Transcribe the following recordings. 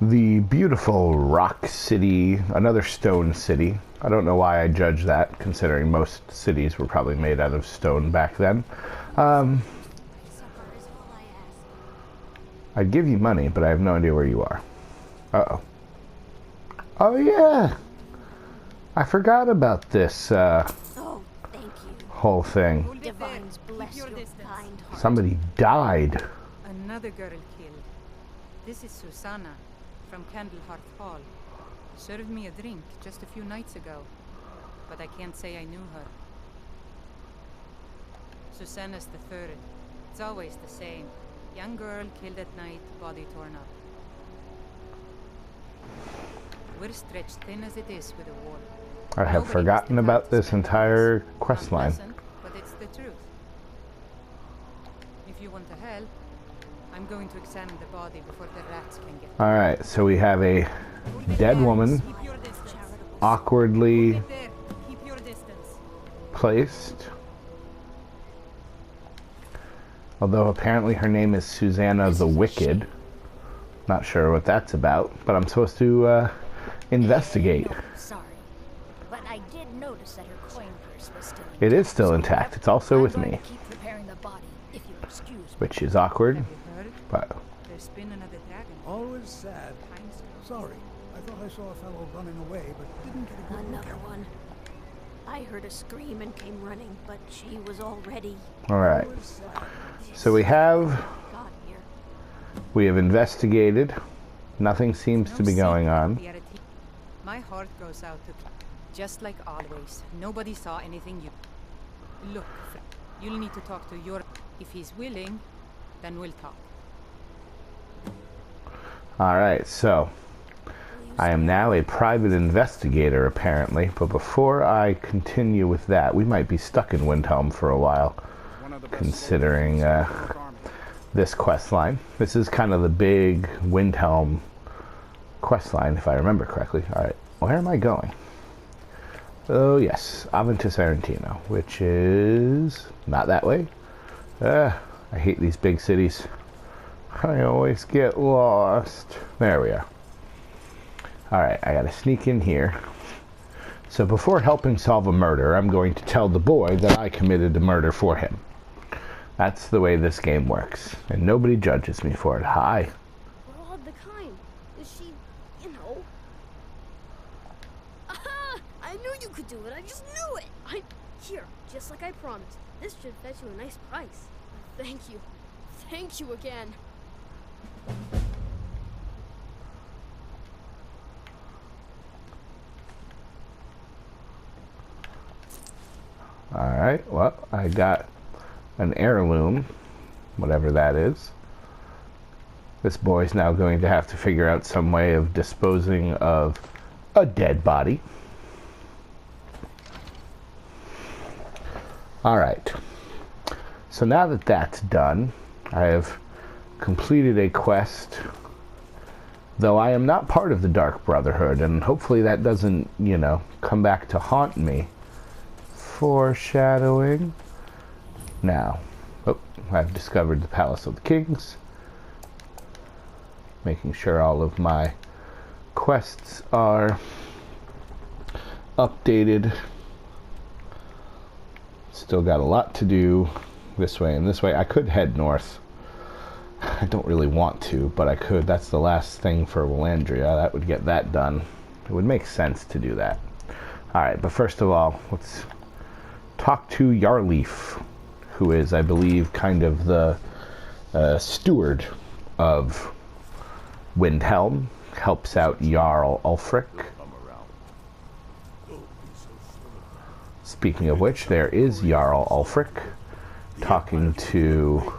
the beautiful rock city, another stone city. I don't know why I judge that, considering most cities were probably made out of stone back then. I'd give you money, but I have no idea where you are. Uh-oh. Oh, yeah! I forgot about this, Oh, thank you. whole thing. Divines bless your kind heart. Somebody died. Another girl killed. This is Susanna from Candlehearth Hall. Served me a drink just a few nights ago, but I can't say I knew her. Susanna's the third. It's always the same. Young girl killed at night, body torn up. We're stretched thin as it is with the war. I have forgotten about this entire quest line. But it's the truth. If you want to help, I'm going to examine the body before the rats can get. Alright, so we have a dead woman, awkwardly placed. Although apparently her name is Susanna the Wicked. Not sure what that's about, but I'm supposed to investigate. No, sorry, but I did notice that her coin purse was still intact. It is still intact. It's also with me, Keep preparing the body, if you'll excuse me. which is awkward, Have you heard? but There's been another dragon. Always sad. Sorry, I thought I saw a fellow running away, but didn't get a good look Another at him. one. I heard a scream and came running, but she was already alright. Always sad. So we have got here. investigated. Nothing seems to be going on. My heart goes out to just like always. Nobody saw anything you look. You'll need to talk to your if he's willing, then we'll talk. Alright, so I am now a private investigator apparently, but before I continue with that, we might be stuck in Windhelm for a while, considering this quest line. This is kind of the big Windhelm quest line, if I remember correctly. Alright, where am I going? Oh yes, Aventus Arentino, which is not that way. I hate these big cities. I always get lost. There we are. Alright, I gotta sneak in here. So before helping solve a murder, I'm going to tell the boy that I committed the murder for him. That's the way this game works, and nobody judges me for it. Hi. We're all the kind. Is she, you know? Aha! I knew you could do it. I just knew it. Here, just like I promised. This should fetch you a nice price. Thank you. Thank you again. Alright, well, I got an heirloom, whatever that is. This boy's now going to have to figure out some way of disposing of a dead body. Alright, so now that that's done, I have completed a quest, though I am not part of the Dark Brotherhood, and hopefully that doesn't, you know, come back to haunt me. Foreshadowing. Now, I've discovered the Palace of the Kings. Making sure all of my quests are updated. Still got a lot to do this way and this way. I could head north. I don't really want to, but I could. That's the last thing for Willandria. That would get that done. It would make sense to do that. Alright, but first of all, let's talk to Yarleaf, who is, I believe, kind of the steward of Windhelm. Helps out Jarl Ulfric. Speaking of which, there is Jarl Ulfric talking to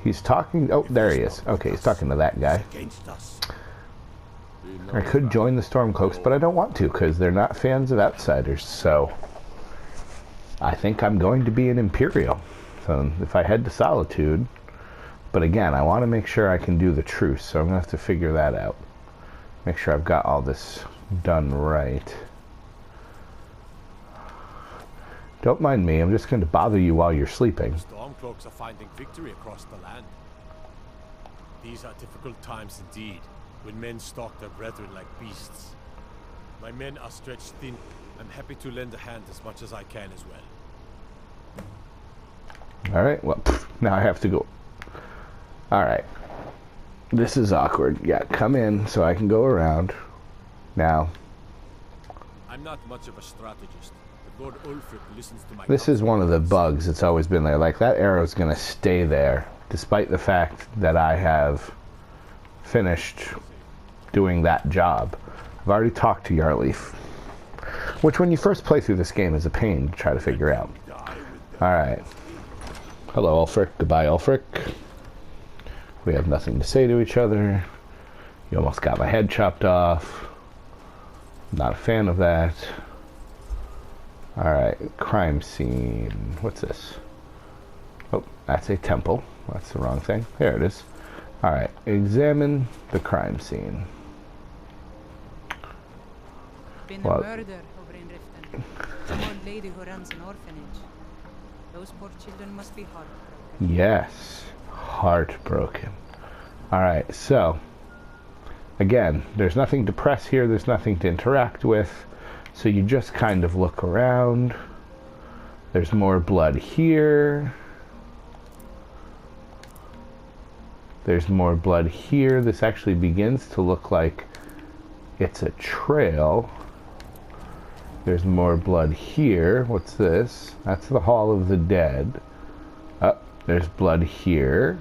he's talking, oh, there he is. Okay, he's talking to that guy. I could join the Stormcloaks, but I don't want to because they're not fans of outsiders, so I think I'm going to be an Imperial. So if I head to Solitude, but again, I want to make sure I can do the truce, so I'm going to have to figure that out. Make sure I've got all this done right. Don't mind me. I'm just going to bother you while you're sleeping. Stormcloaks are finding victory across the land. These are difficult times indeed, when men stalk their brethren like beasts. My men are stretched thin. I'm happy to lend a hand as much as I can as well. Alright, well, now I have to go. Alright. This is awkward. Yeah, come in so I can go around. Now. I'm not much of a strategist, but Lord Ulfric listens to my... This is one of the bugs that's always been there. Like, that arrow's going to stay there, despite the fact that I have finished doing that job. I've already talked to Yarleaf, which when you first play through this game is a pain to try to figure out. Alright. Hello, Ulfric. Goodbye, Ulfric. We have nothing to say to each other. You almost got my head chopped off. Not a fan of that. Alright, crime scene. What's this? Oh, that's a temple. That's the wrong thing. There it is. Alright, examine the crime scene. Been a murder over in Riften. Some old lady who runs an orphanage. Those poor children must be heartbroken. Yes, heartbroken. Alright, so, again, there's nothing to press here, there's nothing to interact with, so you just kind of look around. There's more blood here. There's more blood here. This actually begins to look like it's a trail. There's more blood here. What's this? That's the Hall of the Dead. Oh, there's blood here.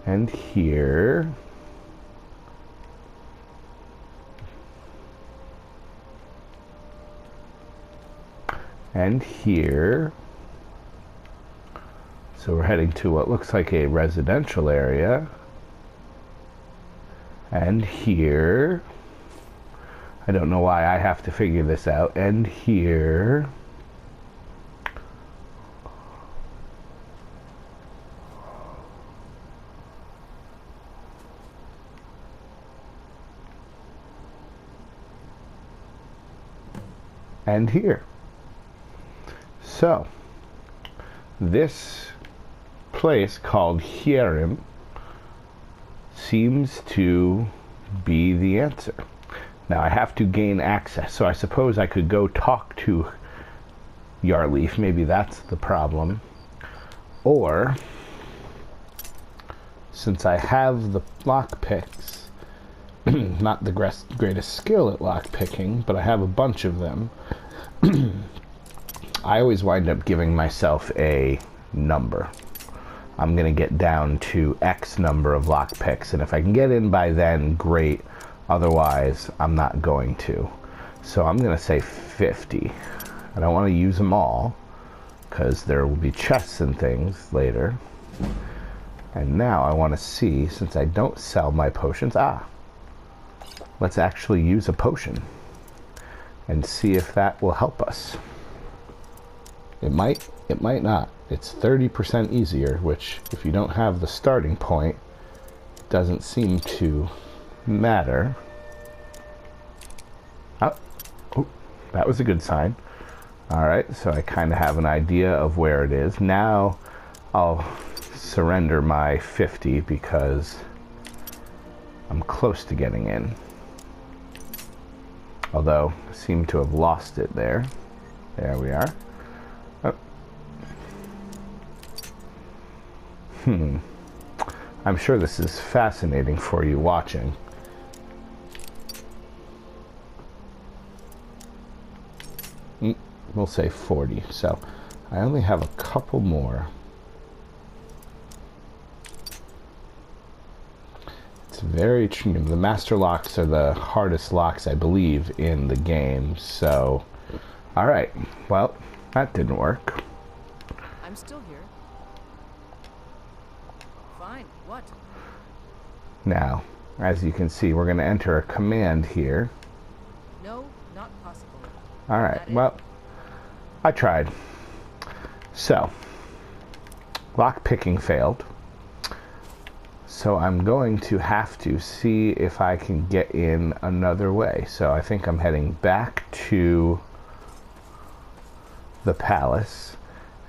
And here. And here. So we're heading to what looks like a residential area. And here. I don't know why I have to figure this out. And here. And here. So, this place called Skyrim seems to be the answer. Now I have to gain access, so I suppose I could go talk to Yarleaf. Maybe that's the problem. Or, since I have the lockpicks, not the greatest skill at lockpicking, but I have a bunch of them, I always wind up giving myself a number. I'm going to get down to X number of lockpicks, and if I can get in by then, great. Otherwise, I'm not going to. So I'm going to say 50. I don't want to use them all, because there will be chests and things later. And now I want to see, since I don't sell my potions, let's actually use a potion and see if that will help us. It might not. It's 30% easier, which, if you don't have the starting point, doesn't seem to matter. Oh, that was a good sign. Alright, so I kind of have an idea of where it is. Now I'll surrender my 50 because I'm close to getting in. Although, I seem to have lost it there. There we are. Oh. I'm sure this is fascinating for you watching. We'll say 40. So, I only have a couple more. It's very true. The master locks are the hardest locks, I believe, in the game. So, alright. Well, that didn't work. I'm still here. Fine. What? Now, as you can see, we're going to enter a command here. No, not possible. Alright, well, I tried. So, lock picking failed. So I'm going to have to see if I can get in another way. So I think I'm heading back to the palace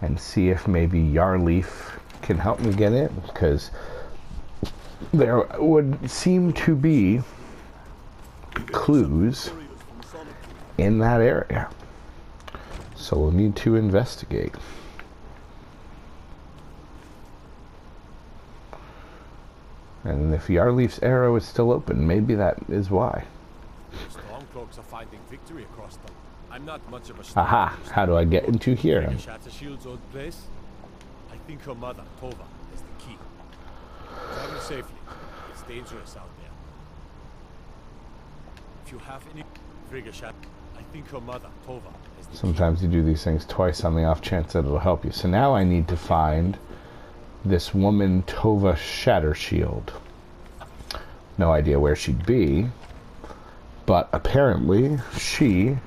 and see if maybe Yarleaf can help me get in, because there would seem to be clues in that area. So we'll need to investigate. And if Yarleaf's arrow is still open, maybe that is why. Stormcloaks are finding victory across them. I'm not much of a Aha! How do I get into here? Shattershield's old place? I think her mother, Tova, is the key. Travel safely. It's dangerous out there. If you have any Shat, I think her mother, Tova, is the Sometimes you do these things twice on the off chance that it'll help you. So now I need to find this woman, Tova Shattershield. No idea where she'd be, but apparently she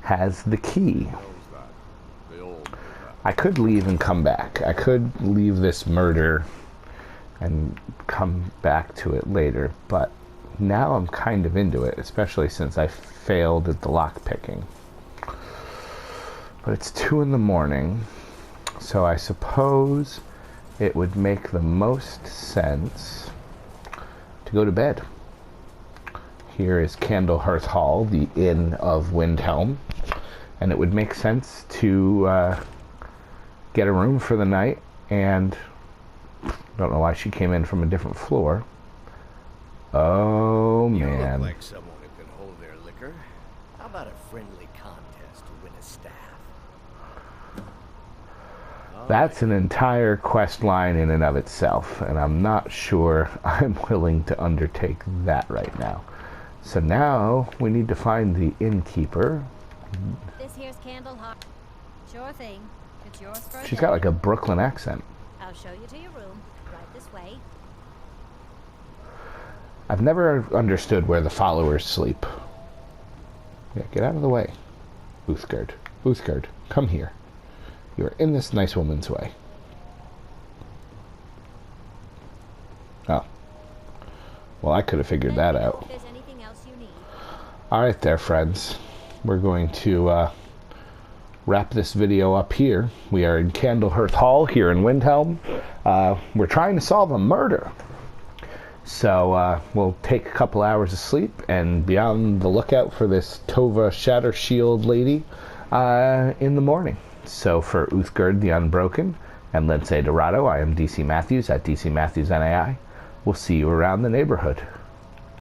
has the key. I could leave and come back. I could leave this murder and come back to it later, but now I'm kind of into it, especially since I failed at the lock picking. But it's 2 in the morning, so I suppose it would make the most sense to go to bed. Here is Candlehearth Hall, the Inn of Windhelm, and it would make sense to get a room for the night. And don't know why she came in from a different floor. Oh man. You look like someone who can hold their liquor. How about a friendly contest to win a staff? That's an entire quest line in and of itself, and I'm not sure I'm willing to undertake that right now. So now we need to find the innkeeper. This here's Candlehearth. Sure thing. It's yours for a She's day. got like a Brooklyn accent. I'll show you to your room. Right this way. I've never understood where the followers sleep. Yeah, get out of the way. Uthgard. Uthgard, come here. You're in this nice woman's way. Oh. Well, I could have figured that out. If there's anything else you need. Alright there, friends. We're going to wrap this video up here. We are in Candlehearth Hall here in Windhelm. We're trying to solve a murder. So we'll take a couple hours of sleep and be on the lookout for this Tova Shattershield lady in the morning. So for Uthgard the Unbroken and Lindsay Dorado, I am DC Matthews at DC Matthews NAI. We'll see you around the neighborhood.